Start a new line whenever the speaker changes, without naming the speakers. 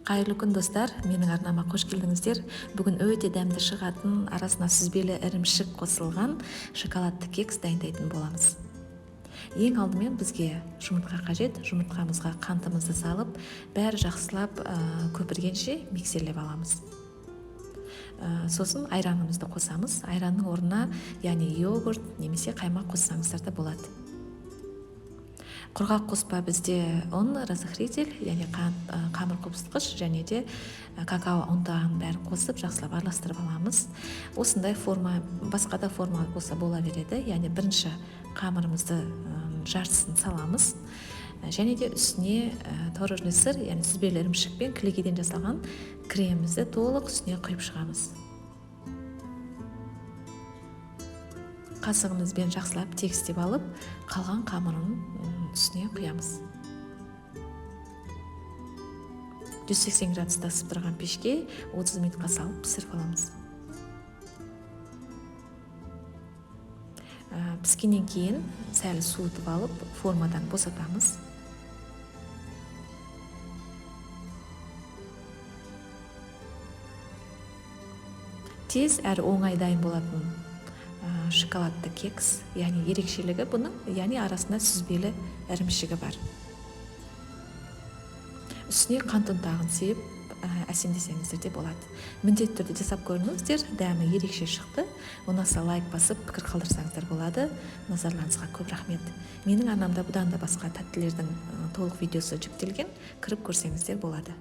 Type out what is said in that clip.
Қайырлы күн достар, менің арнама қош келдіңіздер. Бүгін өте дәмді шығатын, арасына сүзбелі ірімшік қосылған шоколадты кекс дайындайтын боламыз. Ең алдымен бізге жұмыртқа қажет. Жұмыртқамызға қантымызды салып, бәрі жақсылап көпіргенше миксерлеп аламыз. Сосын айранымызды қосамыз. Айранның орнына, яғни йогурт немесе қаймақ қоссаңыздар да болады. Құрғақ қоспа бізде ұн, разрыхлитель, яғни қамыр қобыздағыш және де какао ұнтағын бәрін қосып жақсылап араластырып аламыз. Осындай форма, басқа да форма болса бола береді. Яғни бірінші қамырымызды жартысын саламыз. Және де үстіне творожный сыр, яғни сүзбелі ірімшік пен кілегейден жасалған кремімізді толық үстіне құйып шығамыз. Қасығымызбен жақсылап тегістеп алып, қалған қамырын үстіне құямыз. 180 градуста ысып тұрған пешке 30 минутқа салып пісіріп аламыз. Піскеннен кейін сәл суытып алып, формадан босатамыз. Тез әрі оңай дайын болатын шоколадты кекс, яғни ерекшелігі бұның, яғни арасында сүзбелі ірімшігі бар. Үстіне қант ұнтағын сеуіп, әсемдесеңіздер де болады. Міндетті түрде жасап көріңіздер, дәмі ерекше шықты. Ұнаса лайк басып, пікір қалдырсаңыздар болады. Назарларыңызға көп рахмет. Менің арнамда бұдан да басқа тәттілердің толық видеосы жүктелген, кіріп көрсеңіздер болады.